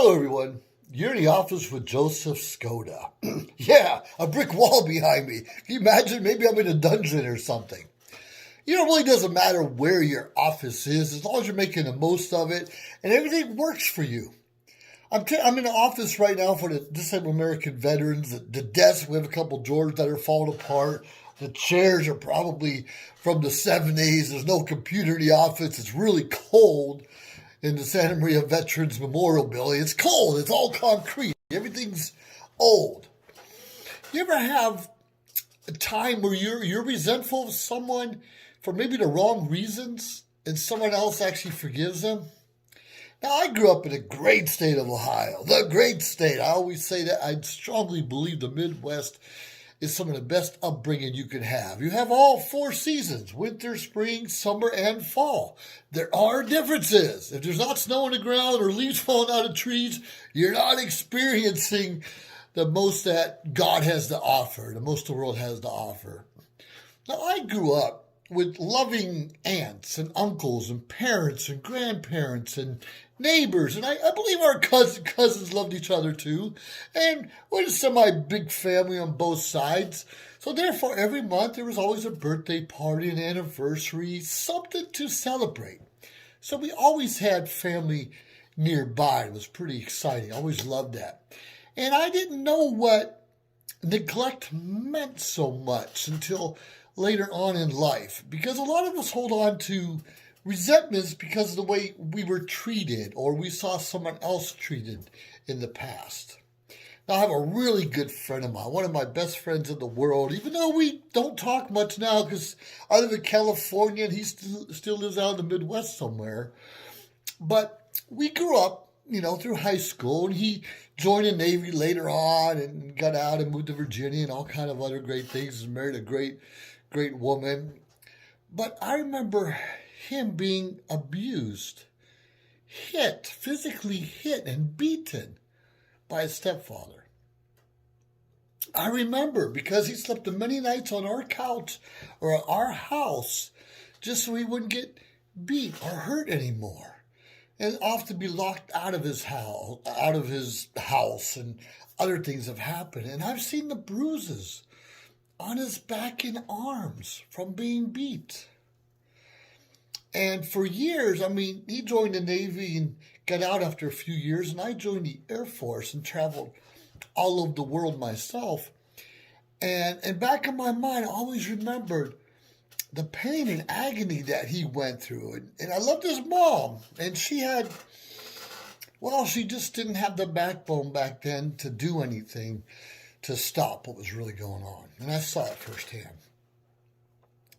Hello, everyone. You're in the office with Joseph Skoda. Yeah, a brick wall behind me. Can you imagine? Maybe I'm in a dungeon or something. It really doesn't matter where your office is as long as you're making the most of it and everything works for you. I'm in the office right now for the disabled American veterans. The desk, we have a couple drawers that are falling apart. The chairs are probably from the 70s. There's no computer in the office. It's really cold in the Santa Maria Veterans Memorial Building. It's cold. It's all concrete. Everything's old. You ever have a time where you're resentful of someone for maybe the wrong reasons and someone else actually forgives them? Now, I grew up in a great state of Ohio, the great state. I always say that. I strongly believe the Midwest is some of the best upbringing you could have. You have all four seasons, winter, spring, summer, and fall. There are differences. If there's not snow on the ground or leaves falling out of trees, you're not experiencing the most that God has to offer, the most the world has to offer. Now, I grew up with loving aunts and uncles and parents and grandparents and neighbors. And I believe our cousins loved each other too. And we're a semi-big family on both sides. So therefore, every month there was always a birthday party, an anniversary, something to celebrate. So we always had family nearby. It was pretty exciting. I always loved that. And I didn't know what neglect meant so much until later on in life, because a lot of us hold on to resentments because of the way we were treated or we saw someone else treated in the past. Now, I have a really good friend of mine, one of my best friends in the world, even though we don't talk much now because I live in California and he still lives out in the Midwest somewhere. But we grew up, through high school, and he joined the Navy later on and got out and moved to Virginia and all kind of other great things and married a great woman. But I remember him being abused, physically hit and beaten by his stepfather. I remember because he slept many nights on our couch or our house just so he wouldn't get beat or hurt anymore. And often be locked out of his house, and other things have happened. And I've seen the bruises on his back and arms from being beat. And for years, he joined the Navy and got out after a few years, and I joined the Air Force and traveled all over the world myself. And back in my mind, I always remembered the pain and agony that he went through. And I loved his mom, and she just didn't have the backbone back then to do anything to stop what was really going on. And I saw it firsthand.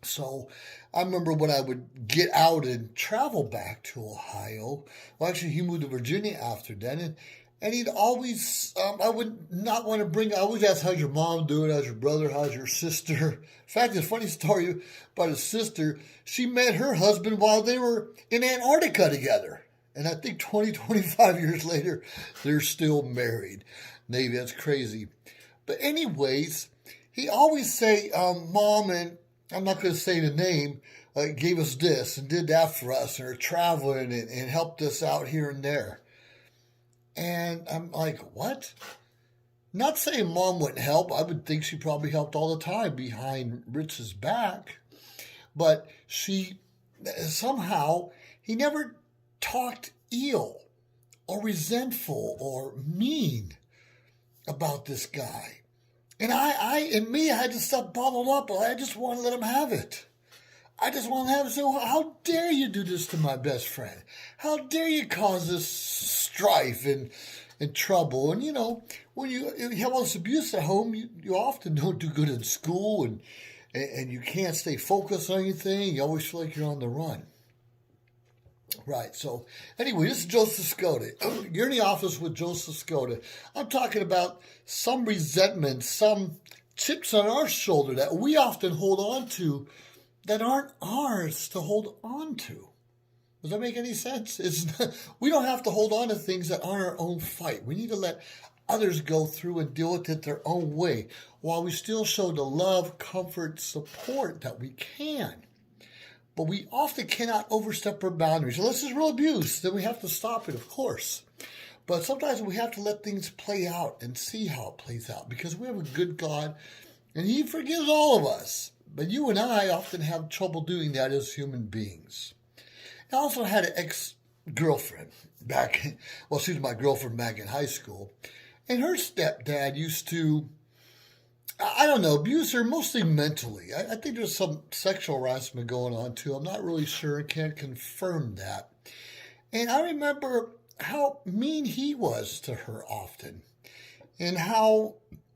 So I remember when I would get out and travel back to Ohio. Well, actually, he moved to Virginia after that. And he'd always, I would not want to I always ask, how's your mom doing? How's your brother? How's your sister? In fact, it's a funny story about his sister. She met her husband while they were in Antarctica together. And I think 25 years later, they're still married. Navy, that's crazy. But anyways, he always say, Mom, and I'm not going to say the name, gave us this and did that for us and are traveling and helped us out here and there. And I'm like, what? Not saying Mom wouldn't help. I would think she probably helped all the time behind Rich's back. But somehow, he never talked ill or resentful or mean about this guy. And I had to stop bottled up. I just want to let him have it. I just want to have it. So how dare you do this to my best friend? How dare you cause this strife and trouble? And, when you have all this abuse at home, you often don't do good in school and you can't stay focused on anything. You always feel like you're on the run. Right, so anyway, this is Joseph Skoda. You're in the office with Joseph Skoda. I'm talking about some resentment, some chips on our shoulder that we often hold on to that aren't ours to hold on to. Does that make any sense? We don't have to hold on to things that aren't our own fight. We need to let others go through and deal with it their own way while we still show the love, comfort, support that we can. But we often cannot overstep our boundaries. Unless it's real abuse, then we have to stop it, of course. But sometimes we have to let things play out and see how it plays out because we have a good God and He forgives all of us. But you and I often have trouble doing that as human beings. I also had an ex-girlfriend she was my girlfriend back in high school. And her stepdad used to, I don't know, abuse her mostly mentally. I think there's some sexual harassment going on too. I'm not really sure. I can't confirm that. And I remember how mean he was to her often and how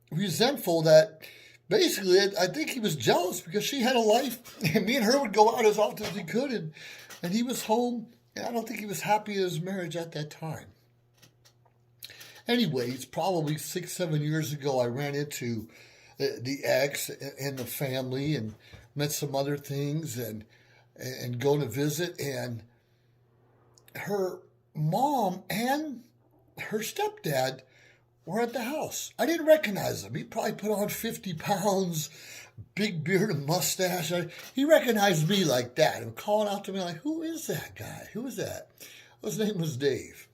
resentful that basically I think he was jealous because she had a life and me and her would go out as often as we could and he was home and I don't think he was happy in his marriage at that time. Anyways, probably 6-7 years ago I ran into the ex and the family and met some other things and going to visit and her mom and her stepdad were at the house. I didn't recognize him. He probably put on 50 pounds, big beard and mustache. He recognized me like that and calling out to me like, who is that guy? Who is that? His name was Dave.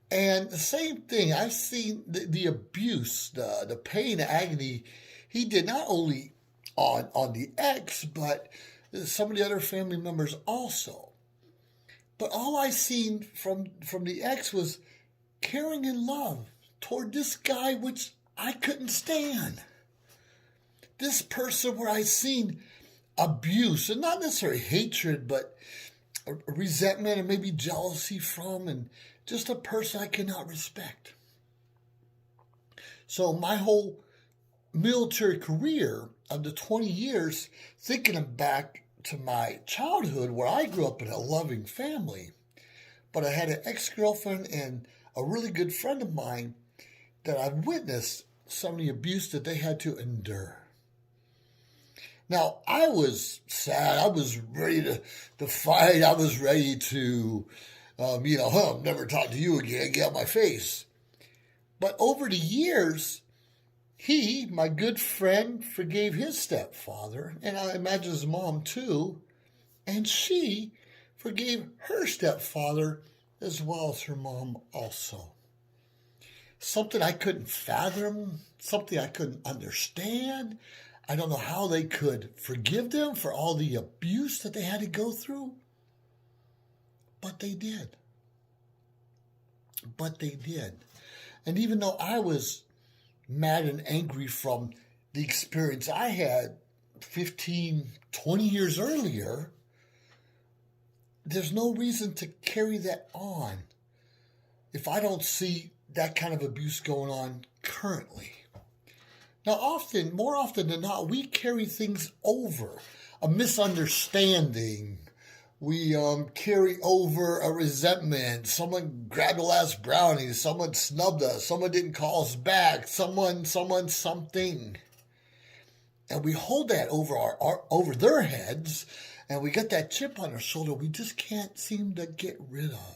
And the same thing, I've seen the abuse, the pain, agony he did not only on the ex, but some of the other family members also. But all I seen from the ex was caring and love toward this guy, which I couldn't stand. This person where I seen abuse, and not necessarily hatred, but resentment and maybe jealousy from, and just a person I cannot respect. So my whole military career of the 20 years, thinking back to my childhood where I grew up in a loving family, but I had an ex-girlfriend and a really good friend of mine that I've witnessed some of the abuse that they had to endure. Now, I was sad. I was ready to fight. I was ready to, never talk to you again, get out my face. But over the years, he, my good friend, forgave his stepfather, and I imagine his mom too, and she forgave her stepfather as well as her mom also. Something I couldn't fathom, something I couldn't understand. I don't know how they could forgive them for all the abuse that they had to go through, but they did. And even though I was mad and angry from the experience I had 15, 20 years earlier, there's no reason to carry that on if I don't see that kind of abuse going on currently. Now, more often than not, we carry things over. A misunderstanding. We carry over a resentment. Someone grabbed the last brownie. Someone snubbed us. Someone didn't call us back. Someone, something. And we hold that over their heads, and we get that chip on our shoulder we just can't seem to get rid of.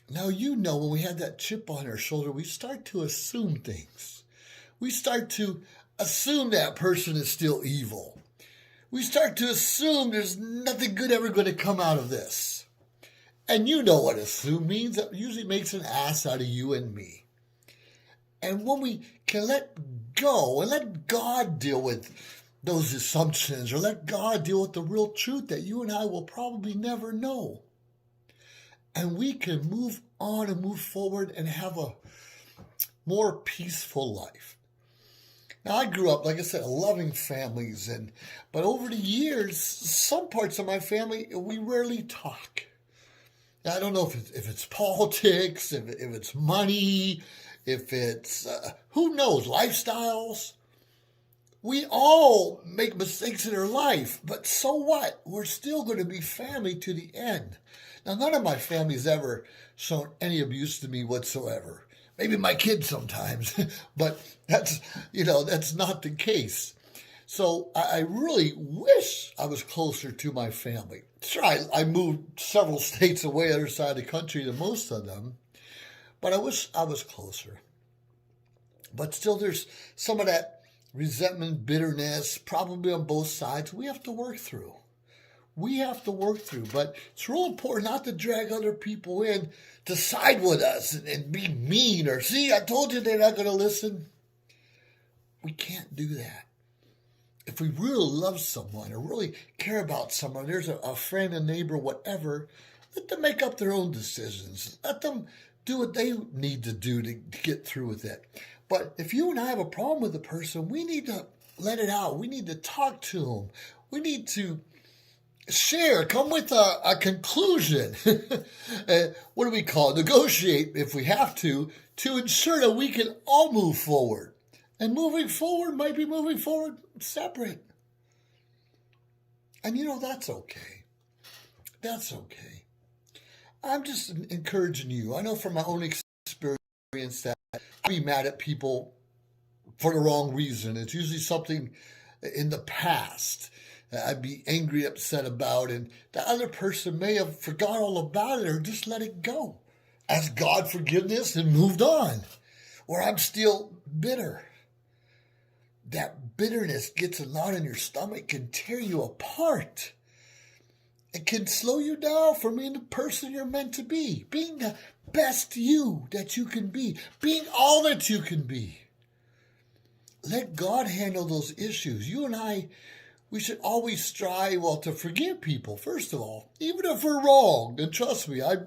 Now, when we have that chip on our shoulder, we start to assume things. We start to assume that person is still evil. We start to assume there's nothing good ever going to come out of this. And you know what assume means. It usually makes an ass out of you and me. And when we can let go and let God deal with those assumptions or let God deal with the real truth that you and I will probably never know. And we can move on and move forward and have a more peaceful life. Now, I grew up, like I said, loving families, but over the years, some parts of my family, we rarely talk. Now, I don't know if it's politics, if it's money, if it's, who knows, lifestyles. We all make mistakes in our life, but so what? We're still going to be family to the end. Now, none of my family's ever shown any abuse to me whatsoever. Maybe my kids sometimes, but that's not the case. So I really wish I was closer to my family. Sure, I moved several states away, other side of the country than most of them, but I wish I was closer. But still, there's some of that resentment, bitterness, probably on both sides, we have to work through. we have to work through. But it's real important not to drag other people in to side with us and be mean or, see, I told you they're not going to listen. We can't do that. If we really love someone or really care about someone, there's a friend, a neighbor, whatever, let them make up their own decisions. Let them do what they need to do to get through with it. But if you and I have a problem with a person, we need to let it out. We need to talk to them. We need to share, come with a conclusion. What do we call it? Negotiate, if we have to ensure that we can all move forward. And moving forward might be moving forward separate. And that's okay. That's okay. I'm just encouraging you. I know from my own experience that I be mad at people for the wrong reason. It's usually something in the past I'd be angry, upset about, and the other person may have forgot all about it or just let it go. Asked God forgiveness and moved on. Or I'm still bitter. That bitterness gets a knot in your stomach, can tear you apart. It can slow you down from being the person you're meant to be, being the best you that you can be, being all that you can be. Let God handle those issues. You and I, we should always strive, to forgive people, first of all. Even if we're wrong, and trust me, I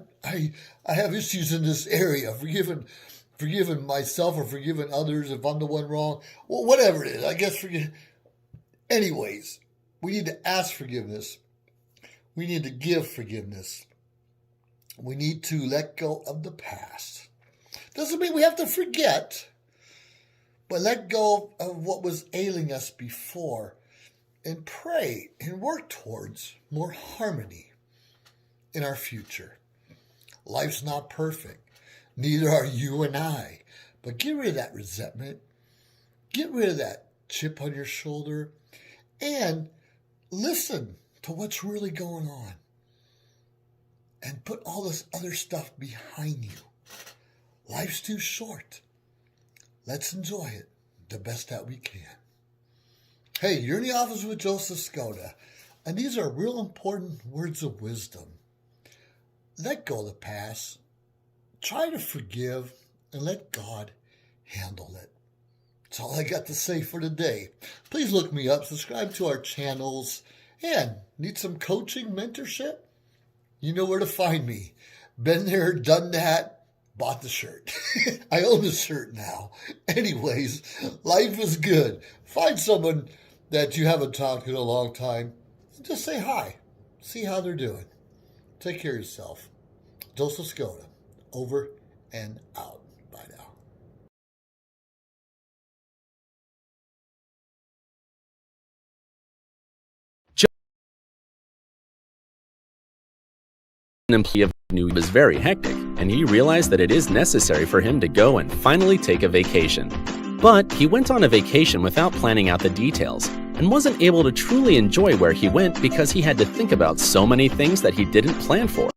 have issues in this area, forgiving myself or forgiving others if I'm the one wrong. Well, whatever it is, I guess Anyways, we need to ask forgiveness. We need to give forgiveness. We need to let go of the past. Doesn't mean we have to forget, but let go of what was ailing us before and pray and work towards more harmony in our future. Life's not perfect. Neither are you and I. But get rid of that resentment. Get rid of that chip on your shoulder. And listen to what's really going on. And put all this other stuff behind you. Life's too short. Let's enjoy it the best that we can. Hey, you're in the office with Joseph Skoda. And these are real important words of wisdom. Let go of the past. Try to forgive and let God handle it. That's all I got to say for today. Please look me up, subscribe to our channels, and need some coaching, mentorship? You know where to find me. Been there, done that, bought the shirt. I own the shirt now. Anyways, life is good. Find someone that you haven't talked to in a long time. Just say hi. See how they're doing. Take care of yourself. Joseph Skoda. Over and out. Bye now. An employee of knew he was very hectic, and he realized that it is necessary for him to go and finally take a vacation. But he went on a vacation without planning out the details, and wasn't able to truly enjoy where he went because he had to think about so many things that he didn't plan for.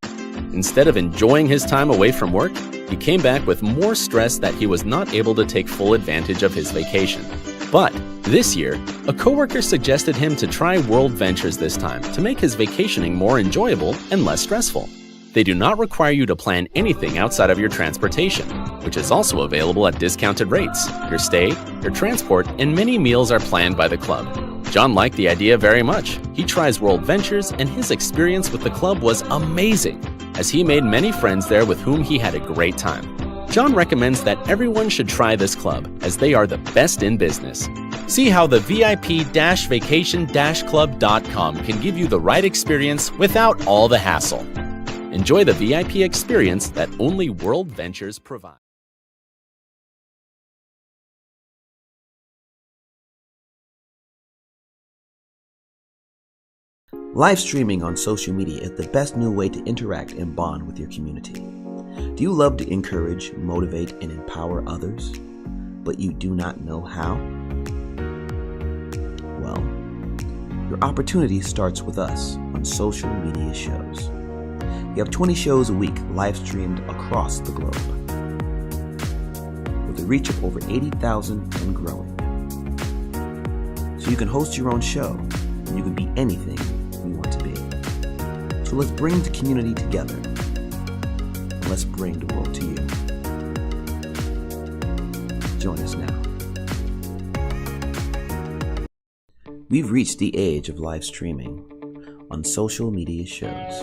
Instead of enjoying his time away from work, he came back with more stress that he was not able to take full advantage of his vacation. But this year, a coworker suggested him to try World Ventures this time to make his vacationing more enjoyable and less stressful. They do not require you to plan anything outside of your transportation, which is also available at discounted rates. Your stay, your transport, and many meals are planned by the club. John liked the idea very much. He tries World Ventures, and his experience with the club was amazing, as he made many friends there with whom he had a great time. John recommends that everyone should try this club, as they are the best in business. See how the VIP-vacation-club.com can give you the right experience without all the hassle. Enjoy the VIP experience that only World Ventures provide. Live streaming on social media is the best new way to interact and bond with your community. Do you love to encourage, motivate, and empower others, but you do not know how? Well, your opportunity starts with us on Social Media Shows. We have 20 shows a week live streamed across the globe, with a reach of over 80,000 and growing. So you can host your own show, and you can be anything you want to be. So let's bring the community together. And let's bring the world to you. Join us now. We've reached the age of live streaming on social media shows.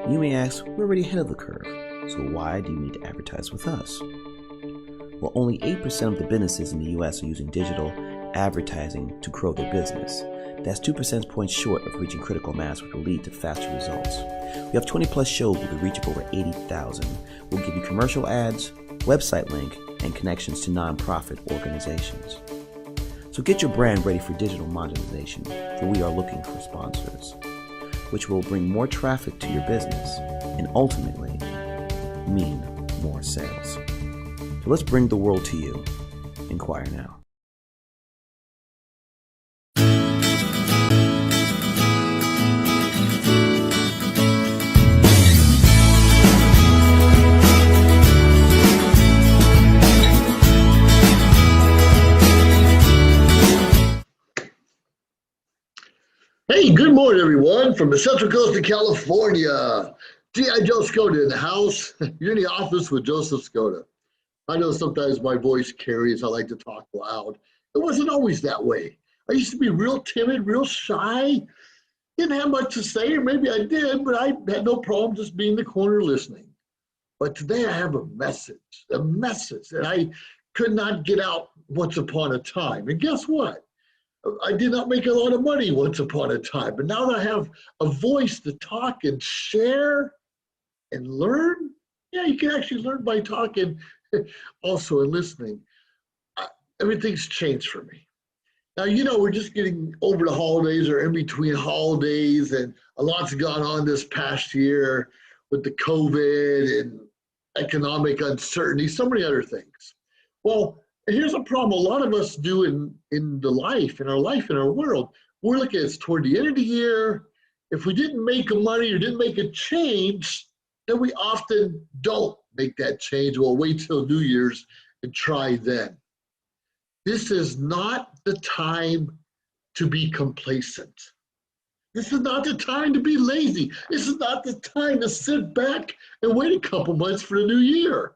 You may ask, we're already ahead of the curve, so why do you need to advertise with us? Well, only 8% of the businesses in the US are using digital advertising to grow their business. That's 2 percentage points short of reaching critical mass, which will lead to faster results. We have 20 plus shows with a reach of over 80,000. We'll give you commercial ads, website link, and connections to nonprofit organizations. So get your brand ready for digital monetization, for we are looking for sponsors, which will bring more traffic to your business and ultimately mean more sales. So let's bring the world to you. Inquire now. Hey, good morning, everyone, from the Central Coast of California. G.I. Joe Skoda in the house. You're in the office with Joseph Skoda. I know sometimes my voice carries. I like to talk loud. It wasn't always that way. I used to be real timid, real shy. Didn't have much to say, or maybe I did, but I had no problem just being in the corner listening. But today I have a message that I could not get out once upon a time. And guess what? I did not make a lot of money once upon a time, but now that I have a voice to talk and share and learn, yeah, you can actually learn by talking also and listening. Everything's changed for me. Now, we're just getting over the holidays or in between holidays, and a lot's gone on this past year with the COVID and economic uncertainty, so many other things. Well, here's a problem a lot of us do in our world. We're looking at toward the end of the year. If we didn't make money or didn't make a change, then we often don't make that change. We'll wait till New Year's and try then. This is not the time to be complacent. This is not the time to be lazy. This is not the time to sit back and wait a couple months for the new year.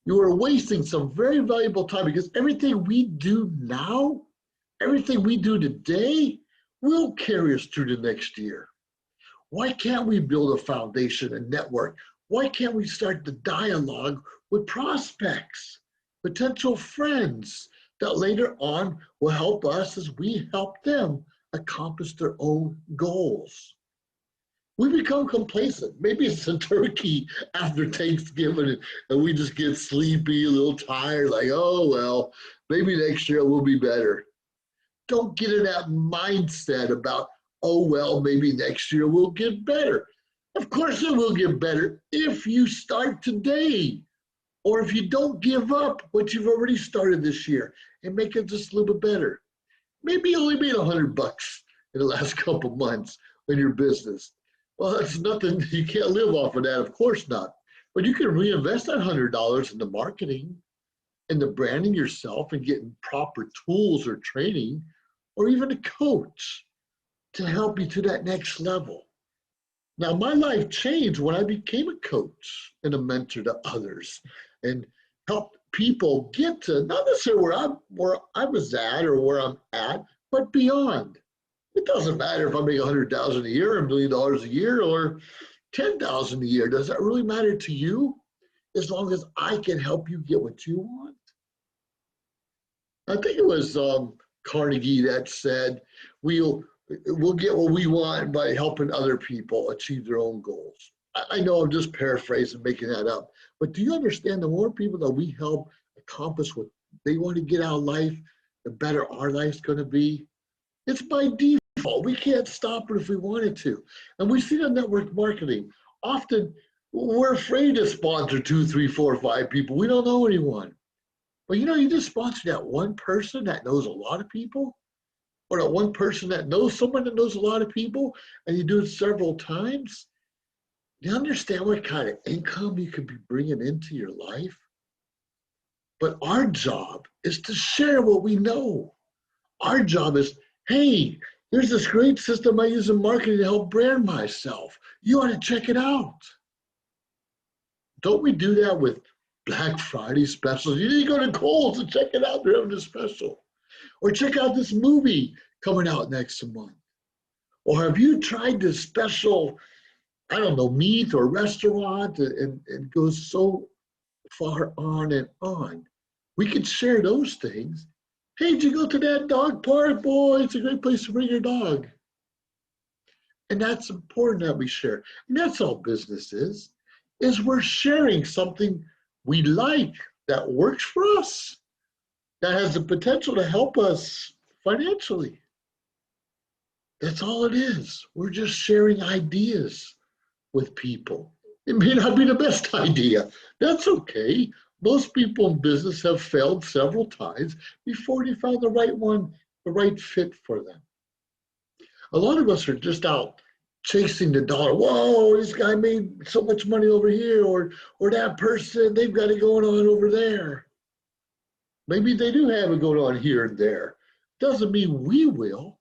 You are wasting some very valuable time, because everything we do now, everything we do today, will carry us through the next year. Why can't we build a foundation and network? Why can't we start the dialogue with prospects, potential friends that later on will help us as we help them accomplish their own goals? We become complacent. Maybe it's a turkey after Thanksgiving and we just get sleepy, a little tired, like, oh, well, maybe next year will be better. Don't get in that mindset about, oh, well, maybe next year will get better. Of course it will get better if you start today, or if you don't give up what you've already started this year and make it just a little bit better. Maybe you only made $100 in the last couple months in your business. Well, that's nothing. You can't live off of that, of course not. But you can reinvest that $100 into marketing, into branding yourself and getting proper tools or training, or even a coach to help you to that next level. Now, my life changed when I became a coach and a mentor to others and helped people get to not necessarily where I was at or where I'm at, but beyond. It doesn't matter if I make $100,000 a year, $1 million a year, or $10,000 a year. Does that really matter to you? As long as I can help you get what you want. I think it was Carnegie that said, we'll get what we want by helping other people achieve their own goals. I know I'm just paraphrasing, making that up, but do you understand the more people that we help accomplish what they want to get out of life, the better our life's going to be? It's by default. We can't stop it if we wanted to. And we see that network marketing. Often we're afraid to sponsor 2, 3, 4, 5 people. We don't know anyone. But you just sponsor that one person that knows a lot of people, or that one person that knows someone that knows a lot of people, and you do it several times. You understand what kind of income you could be bringing into your life? But our job is to share what we know. Our job is, hey, There's this great system I use in marketing to help brand myself. You ought to check it out. Don't we do that with Black Friday specials? You need to go to Kohl's and check it out. They're having a special. Or check out this movie coming out next month. Or have you tried this special, I don't know, meat or restaurant? And it goes so far on and on. We could share those things. Hey, did you go to that dog park? Boy, it's a great place to bring your dog. And that's important that we share. And that's all business is we're sharing something we like that works for us, that has the potential to help us financially. That's all it is. We're just sharing ideas with people. It may not be the best idea. That's okay. Most people in business have failed several times before they found the right one, the right fit for them. A lot of us are just out chasing the dollar. Whoa, this guy made so much money over here, or that person, they've got it going on over there. Maybe they do have it going on here and there. Doesn't mean we will.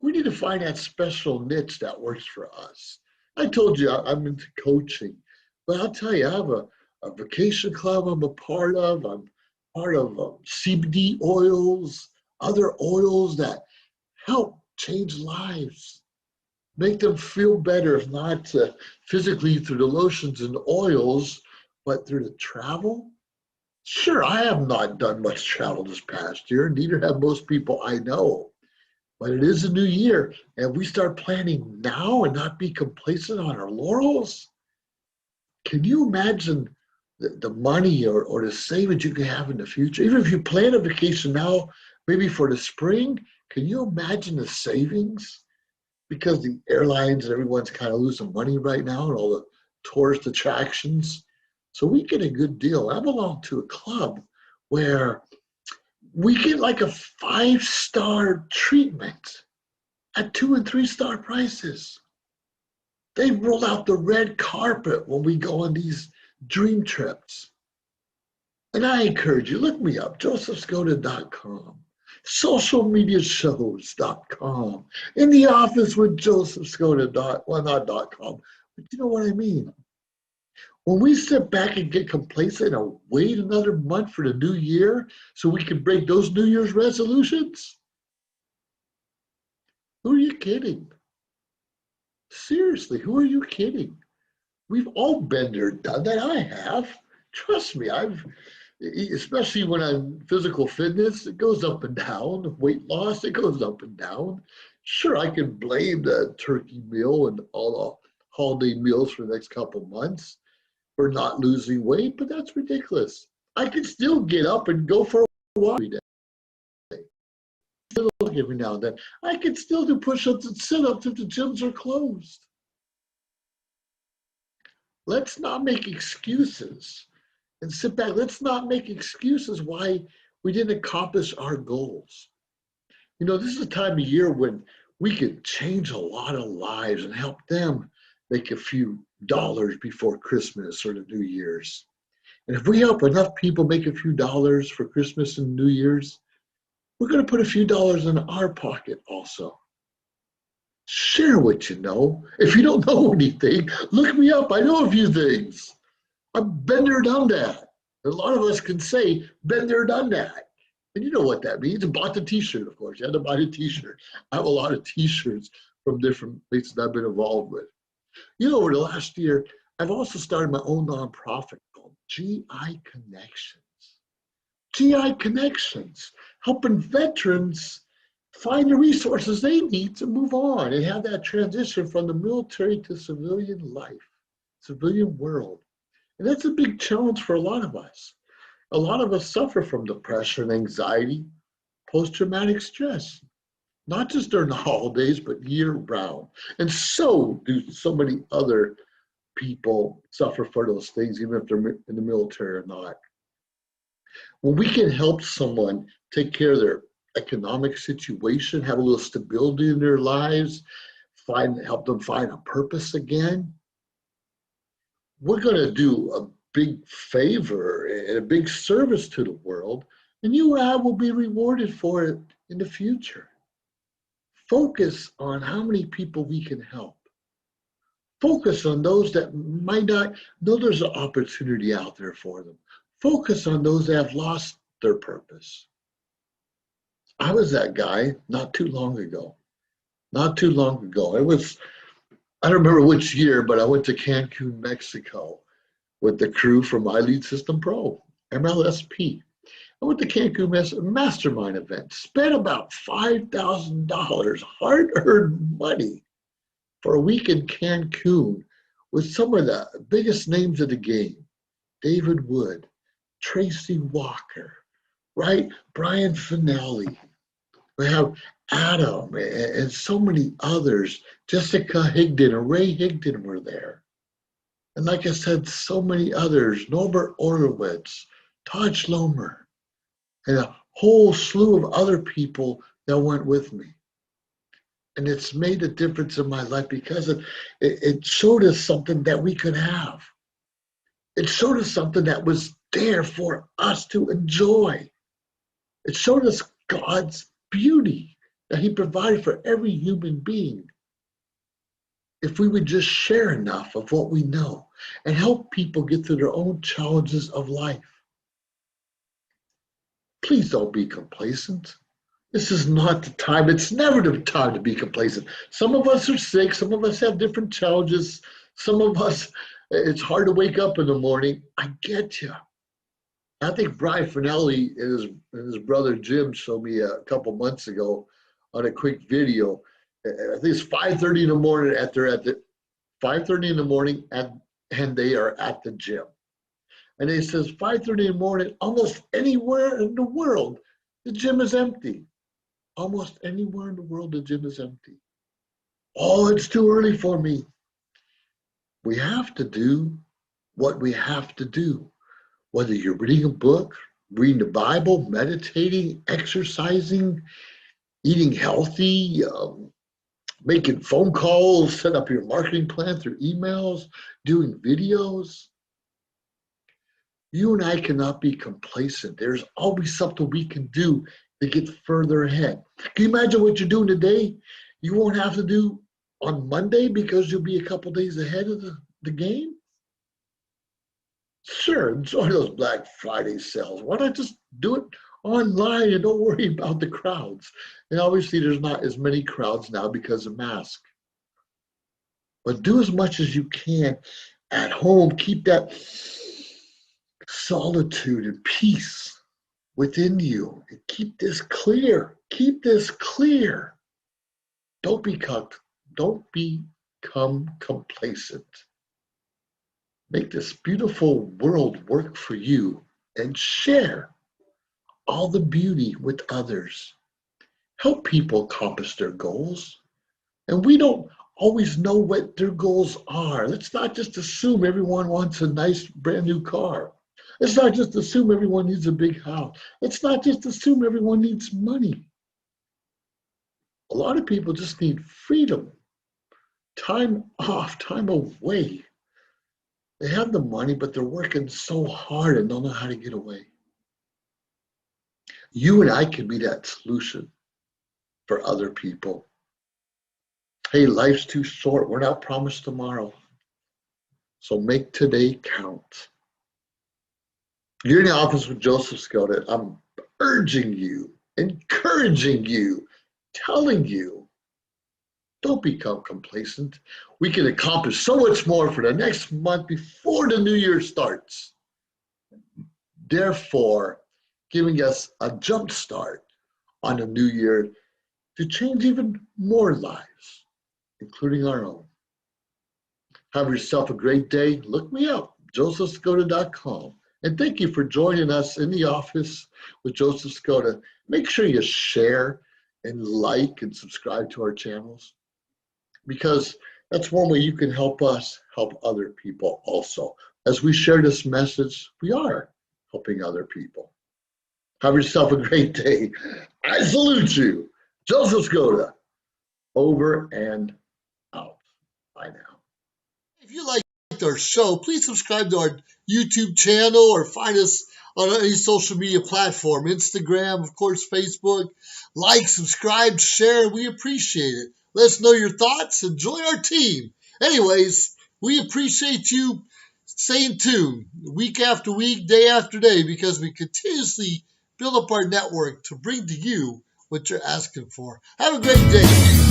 We need to find that special niche that works for us. I told you I'm into coaching, but I'll tell you, I have a vacation club I'm a part of. I'm part of CBD oils, other oils that help change lives, make them feel better, if not physically through the lotions and oils, but through the travel. Sure, I have not done much travel this past year, neither have most people I know. But it is a new year, and we start planning now and not be complacent on our laurels. Can you imagine the money or the savings you can have in the future? Even if you plan a vacation now, maybe for the spring, can you imagine the savings? Because the airlines and everyone's kind of losing money right now and all the tourist attractions. So we get a good deal. I belong to a club where we get like a 5-star treatment at 2 and 3-star prices. They roll out the red carpet when we go on these dream trips. And I encourage you, look me up, josephskoda.com, socialmediashows.com, in the office with Joseph Skoda, well, not .com, but you know what I mean. When we sit back and get complacent and wait another month for the new year so we can break those New Year's resolutions, who are you kidding? Seriously, who are you kidding? We've all been there, done that. I have. Trust me, especially when I'm physical fitness, it goes up and down. Weight loss, it goes up and down. Sure, I can blame the turkey meal and all the holiday meals for the next couple months for not losing weight, but that's ridiculous. I can still get up and go for a walk every day. Every now and then. I can still do push-ups and sit-ups if the gyms are closed. Let's not make excuses and sit back. Let's not make excuses why we didn't accomplish our goals. You know, this is a time of year when we can change a lot of lives and help them make a few dollars before Christmas or the New Year's. And if we help enough people make a few dollars for Christmas and New Year's, we're going to put a few dollars in our pocket also. Share what you know. If you don't know anything, look me up. I know a few things. I've been there, done that. A lot of us can say, been there, done that. And you know what that means. I bought the t-shirt, of course. You had to buy the t-shirt. I have a lot of t-shirts from different places I've been involved with. You know, over the last year, I've also started my own nonprofit called GI Connections. GI Connections, helping veterans find the resources they need to move on and have that transition from the military to civilian life, civilian world. And that's a big challenge for a lot of us. A lot of us suffer from depression, anxiety, post-traumatic stress, not just during the holidays, but year-round. And so do so many other people suffer for those things, even if they're in the military or not. When we can help someone take care of their economic situation, have a little stability in their lives, help them find a purpose again, we're going to do a big favor and a big service to the world, and you and I will be rewarded for it in the future. Focus on how many people we can help. Focus on those that might not know there's an opportunity out there for them. Focus on those that have lost their purpose. I was that guy not too long ago. Not too long ago. I don't remember which year, but I went to Cancun, Mexico with the crew from My Lead System Pro, MLSP. I went to Cancun Mastermind event, spent about $5,000 hard-earned money for a week in Cancun with some of the biggest names of the game. David Wood, Tracy Walker, right? Brian Finelli. We have Adam and so many others. Jessica Higdon and Ray Higdon were there. And like I said, so many others. Norbert Orlowitz, Todd Schlomer, and a whole slew of other people that went with me. And it's made a difference in my life because it showed us something that we could have. It showed us something that was there for us to enjoy. It showed us God's beauty that He provided for every human being. If we would just share enough of what we know and help people get through their own challenges of life. Please don't be complacent. This is not the time. It's never the time to be complacent. Some of us are sick. Some of us have different challenges. Some of us, it's hard to wake up in the morning. I get you. I think Brian Finelli and his brother Jim showed me a couple months ago on a quick video. I think it's 5:30 in the morning they're at the 5:30 in the morning and they are at the gym. And he says 5:30 in the morning, almost anywhere in the world, the gym is empty. Almost anywhere in the world, the gym is empty. Oh, it's too early for me. We have to do what we have to do. Whether you're reading a book, reading the Bible, meditating, exercising, eating healthy, making phone calls, set up your marketing plan through emails, doing videos. You and I cannot be complacent. There's always something we can do to get further ahead. Can you imagine what you're doing today? You won't have to do on Monday because you'll be a couple days ahead of the game? Sure, enjoy those Black Friday sales. Why not just do it online and don't worry about the crowds? And obviously there's not as many crowds now because of masks. But do as much as you can at home. Keep that solitude and peace within you. And keep this clear. Keep this clear. Don't become complacent. Make this beautiful world work for you and share all the beauty with others. Help people accomplish their goals. And we don't always know what their goals are. Let's not just assume everyone wants a nice brand new car. Let's not just assume everyone needs a big house. Let's not just assume everyone needs money. A lot of people just need freedom, time off, time away. They have the money, but they're working so hard and don't know how to get away. You and I can be that solution for other people. Hey, life's too short. We're not promised tomorrow. So make today count. You're in the office with Joseph Skoda. I'm urging you, encouraging you, telling you, don't become complacent. We can accomplish so much more for the next month before the new year starts. Therefore, giving us a jump start on the new year to change even more lives, including our own. Have yourself a great day. Look me up, josephskoda.com. And thank you for joining us in the office with Joseph Skoda. Make sure you share and like and subscribe to our channels, because that's one way you can help us help other people also. As we share this message, we are helping other people. Have yourself a great day. I salute you. Joseph Skoda, over and out. Bye now. If you liked our show, please subscribe to our YouTube channel or find us on any social media platform, Instagram, of course, Facebook. Like, subscribe, share. We appreciate it. Let us know your thoughts and join our team. Anyways, we appreciate you staying tuned week after week, day after day, because we continuously build up our network to bring to you what you're asking for. Have a great day.